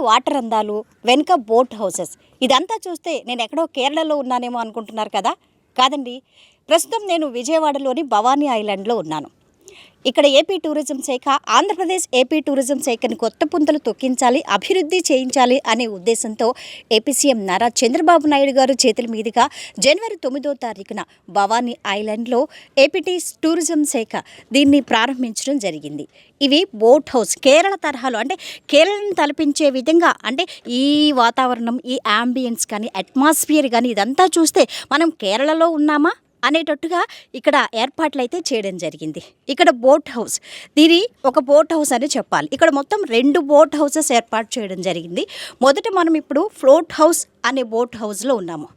Water అందాలు, వెనుక boat houses, ఇదంతా చూస్తే నేను ఎక్కడో కేరళలో ఉన్నానేమో అనుకుంటున్నారు కదా. కాదండి, ప్రస్తుతం నేను విజయవాడలోని భవానీ ఐలాండ్లో ఉన్నాను. ఇక్కడ ఏపీ టూరిజం శాఖ, ఆంధ్రప్రదేశ్ ఏపీ టూరిజం శాఖని కొత్త పుంతలు తొక్కించాలి, అభివృద్ధి చేయించాలి అనే ఉద్దేశంతో ఏపీ సీఎం నారా చంద్రబాబు నాయుడు గారు చేతుల మీదుగా జనవరి 9వ తారీఖున భవానీ ఐలాండ్లో ఏపీటీ టూరిజం శాఖ దీన్ని ప్రారంభించడం జరిగింది. ఇవి బోట్ హౌస్, కేరళ తరహాలో, అంటే కేరళను తలపించే విధంగా, అంటే ఈ వాతావరణం, ఈ యాంబియన్స్ కానీ, అట్మాస్ఫియర్ కానీ ఇదంతా చూస్తే మనం కేరళలో ఉన్నామా అనేటట్టుగా ఇక్కడ ఏర్పాట్లు అయితే చేయడం జరిగింది. ఇక్కడ బోట్ హౌస్, దీని ఒక బోట్ హౌస్ అని చెప్పాలి. ఇక్కడ మొత్తం 2 బోట్ హౌసెస్ ఏర్పాటు చేయడం జరిగింది. మొదట మనం ఇప్పుడు ఫ్లోట్ హౌస్ అనే బోట్ హౌస్లో ఉన్నాము.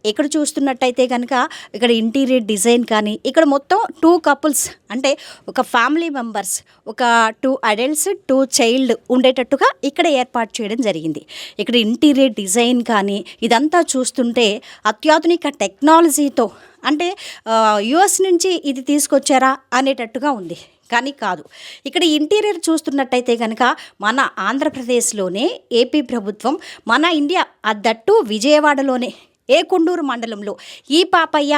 ఇక్కడ చూస్తున్నట్టయితే కనుక ఇక్కడ ఇంటీరియర్ డిజైన్ కానీ, ఇక్కడ మొత్తం 2 కపుల్స్, అంటే ఒక ఫ్యామిలీ మెంబర్స్, ఒక 2 అడల్ట్స్ 2 చైల్డ్ ఉండేటట్టుగా ఇక్కడ ఏర్పాటు చేయడం జరిగింది. ఇక్కడ ఇంటీరియర్ డిజైన్ కానీ ఇదంతా చూస్తుంటే అత్యాధునిక టెక్నాలజీతో, అంటే యుఎస్ నుంచి ఇది తీసుకొచ్చారా అనేటట్టుగా ఉంది, కానీ కాదు. ఇక్కడ ఇంటీరియర్ చూస్తున్నట్టయితే కనుక మన ఆంధ్రప్రదేశ్లోనే ఏపీ ప్రభుత్వం, మన ఇండియా, అద్దట్టు విజయవాడలోనే ఏకొండూరు మండలంలో ఈ పాపయ్య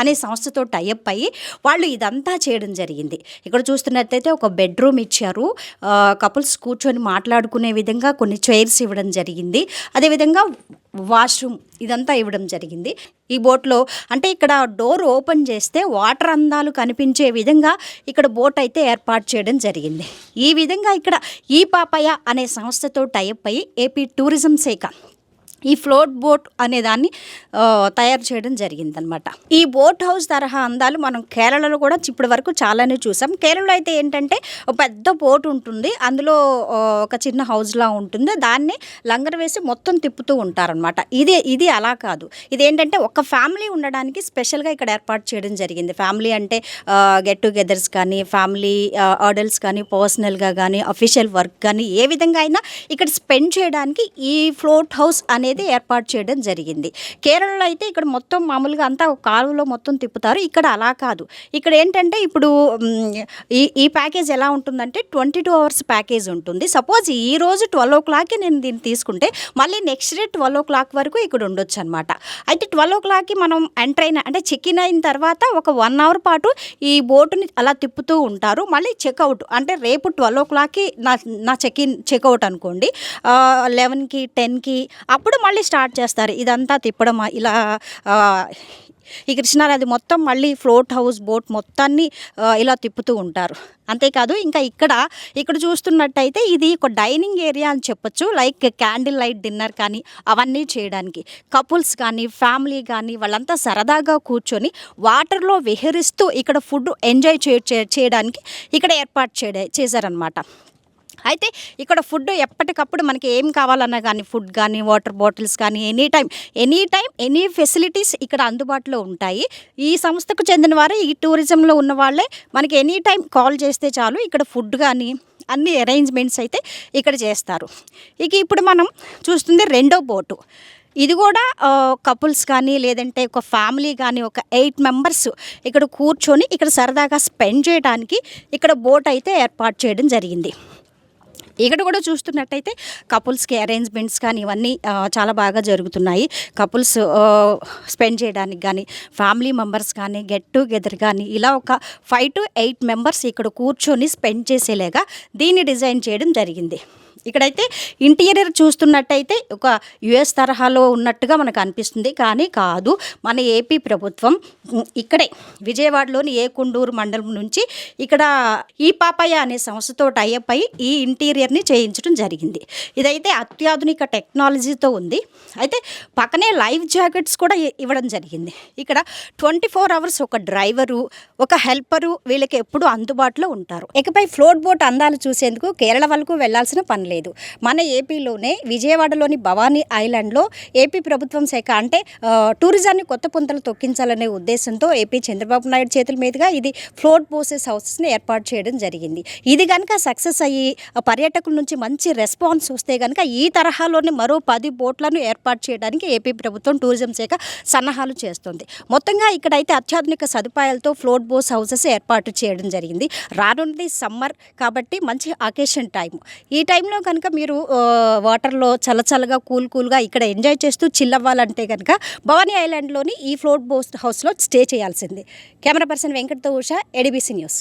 అనే సంస్థతో టైఅప్ అయ్యి వాళ్ళు ఇదంతా చేయడం జరిగింది. ఇక్కడ చూస్తున్నట్టయితే ఒక బెడ్రూమ్ ఇచ్చారు, కపుల్స్ కూర్చొని మాట్లాడుకునే విధంగా కొన్ని చైర్స్ ఇవ్వడం జరిగింది. అదేవిధంగా వాష్రూమ్ ఇదంతా ఇవ్వడం జరిగింది. ఈ బోట్లో అంటే ఇక్కడ డోర్ ఓపెన్ చేస్తే వాటర్ అందాలు కనిపించే విధంగా ఇక్కడ బోట్ అయితే ఏర్పాటు చేయడం జరిగింది. ఈ విధంగా ఇక్కడ ఈ పాపయ్య అనే సంస్థతో టైఅప్ అయ్యి ఏపీ టూరిజం శాఖ ఈ ఫ్లోట్ బోట్ అనే దాన్ని తయారు చేయడం జరిగిందనమాట. ఈ బోట్ హౌస్ తరహా అందాలు మనం కేరళలో కూడా ఇప్పటి వరకు చాలానే చూసాం. కేరళలో అయితే ఏంటంటే ఒక పెద్ద బోట్ ఉంటుంది, అందులో ఒక చిన్న హౌస్లా ఉంటుంది, దాన్ని లంగర్ వేసి మొత్తం తిప్పుతూ ఉంటారనమాట. ఇది అలా కాదు. ఇదేంటంటే ఒక ఫ్యామిలీ ఉండడానికి స్పెషల్గా ఇక్కడ ఏర్పాటు చేయడం జరిగింది. ఫ్యామిలీ అంటే గెట్ టుగెదర్స్ కానీ, ఫ్యామిలీ అడల్ట్స్ కానీ, పర్సనల్గా కానీ, అఫీషియల్ వర్క్ కానీ, ఏ విధంగా అయినా ఇక్కడ స్పెండ్ చేయడానికి ఈ ఫ్లోట్ హౌస్ అనేది ఏర్పాటు చేయడం జరిగింది. కేరళలో అయితే ఇక్కడ మొత్తం మామూలుగా అంతా ఒక కాలువలో మొత్తం తిప్పుతారు. ఇక్కడ అలా కాదు. ఇక్కడ ఏంటంటే ఇప్పుడు ఈ ప్యాకేజ్ ఎలా ఉంటుందంటే 22 అవర్స్ ప్యాకేజ్ ఉంటుంది. సపోజ్ ఈ రోజు 12 o'clockకి నేను దీన్ని తీసుకుంటే మళ్ళీ నెక్స్ట్ డే 12 o'clock వరకు ఇక్కడ ఉండొచ్చు అనమాట. అయితే 12 o'clockకి మనం ఎంటర్ అయిన, అంటే చెక్ ఇన్ అయిన తర్వాత ఒక 1 hour పాటు ఈ బోటుని అలా తిప్పుతూ ఉంటారు. మళ్ళీ చెక్అవుట్, అంటే రేపు 12 o'clockకి నా చెక్అవుట్ అనుకోండి, 11కి 10కి అప్పుడు మళ్ళీ స్టార్ట్ చేస్తారు. ఇదంతా తిప్పడం ఇలా ఈ కృష్ణానది మొత్తం మళ్ళీ ఫ్లోట్ హౌస్ బోట్ మొత్తాన్ని ఇలా తిప్పుతూ ఉంటారు. అంతేకాదు ఇంకా ఇక్కడ చూస్తున్నట్టయితే ఇది ఒక డైనింగ్ ఏరియా అని చెప్పొచ్చు. లైక్ క్యాండిల్ లైట్ డిన్నర్ కానీ అవన్నీ చేయడానికి కపుల్స్ కానీ, ఫ్యామిలీ కానీ వాళ్ళంతా సరదాగా కూర్చొని వాటర్లో విహరిస్తూ ఇక్కడ ఫుడ్ ఎంజాయ్ చేయడానికి ఇక్కడ ఏర్పాటు చేశారనమాట. అయితే ఇక్కడ ఫుడ్ ఎప్పటికప్పుడు మనకి ఏం కావాలన్నా కానీ, ఫుడ్ కానీ, వాటర్ బాటిల్స్ కానీ, ఎనీ టైం ఎనీ ఫెసిలిటీస్ ఇక్కడ అందుబాటులో ఉంటాయి. ఈ సంస్థకు చెందిన వారే, ఈ టూరిజంలో ఉన్న వాళ్ళే మనకి ఎనీ టైం కాల్ చేస్తే చాలు, ఇక్కడ ఫుడ్ కానీ అన్ని అరేంజ్మెంట్స్ అయితే ఇక్కడ చేస్తారు. ఇప్పుడు మనం చూస్తుంది 2వ బోటు. ఇది కూడా కపుల్స్ కానీ, లేదంటే ఒక ఫ్యామిలీ కానీ, ఒక 8 members ఇక్కడ కూర్చొని ఇక్కడ సరదాగా స్పెండ్ చేయడానికి ఇక్కడ బోట్ అయితే ఏర్పాటు చేయడం జరిగింది. ఇక్కడ కూడా చూస్తున్నట్టయితే కపుల్స్కి అరేంజ్మెంట్స్ కానీ ఇవన్నీ చాలా బాగా జరుగుతున్నాయి. కపుల్స్ స్పెండ్ చేయడానికి కానీ, ఫ్యామిలీ మెంబర్స్ కానీ, గెట్ టుగెదర్ కానీ, ఇలా ఒక 5 to 8 members ఇక్కడ కూర్చొని స్పెండ్ చేసేలాగా దీన్ని డిజైన్ చేయడం జరిగింది. ఇక్కడైతే ఇంటీరియర్ చూస్తున్నట్టయితే ఒక యుఎస్ తరహాలో ఉన్నట్టుగా మనకు అనిపిస్తుంది, కానీ కాదు. మన ఏపీ ప్రభుత్వం ఇక్కడే విజయవాడలోని ఏకొండూరు మండలం నుంచి ఇక్కడ ఈ పాపయ్య అనే సంస్థతో టైఅప్ అయ్యి ఈ ఇంటీరియర్ని చేయించడం జరిగింది. ఇదైతే అత్యాధునిక టెక్నాలజీతో ఉంది. అయితే పక్కనే లైఫ్ జాకెట్స్ కూడా ఇవ్వడం జరిగింది. ఇక్కడ 24 hours ఒక డ్రైవరు, ఒక హెల్పరు వీళ్ళకి ఎప్పుడు అందుబాటులో ఉంటారు. ఇకపై ఫ్లోట్ బోట్ అందాలు చూసేందుకు కేరళ వరకు వెళ్లాల్సిన పని లేదు. మన ఏపీలోనే విజయవాడలోని భవానీ ఐలాండ్లో ఏపీ ప్రభుత్వం శాఖ, అంటే టూరిజాన్ని కొత్త పుంతలు తొక్కించాలనే ఉద్దేశంతో ఏపీ చంద్రబాబు నాయుడు చేతుల మీదుగా ఇది ఫ్లోట్ బోసెస్ హౌసెస్ని ఏర్పాటు చేయడం జరిగింది. ఇది కనుక సక్సెస్ అయ్యి పర్యాటకుల నుంచి మంచి రెస్పాన్స్ వస్తే కనుక ఈ తరహాలోని మరో 10 బోట్లను ఏర్పాటు చేయడానికి ఏపీ ప్రభుత్వం టూరిజం శాఖ సన్నాహాలు చేస్తుంది. మొత్తంగా ఇక్కడైతే అత్యాధునిక సదుపాయాలతో ఫ్లోట్ బోట్స్ హౌసెస్ ఏర్పాటు చేయడం జరిగింది. రానున్నది సమ్మర్ కాబట్టి మంచి అకేషన్ టైం. ఈ టైంలో కనుక మీరు వాటర్లో చల్లచల్లగా కూల్గా ఇక్కడ ఎంజాయ్ చేస్తూ చిల్ అవ్వాలంటే కనుక భవానీ ఐలాండ్లోని ఈ ఫ్లోట్ బోట్ హౌస్లో స్టే చేయాల్సింది. కెమెరా పర్సన్ వెంకట్తో ఉషా, ఏడీబీసీ న్యూస్.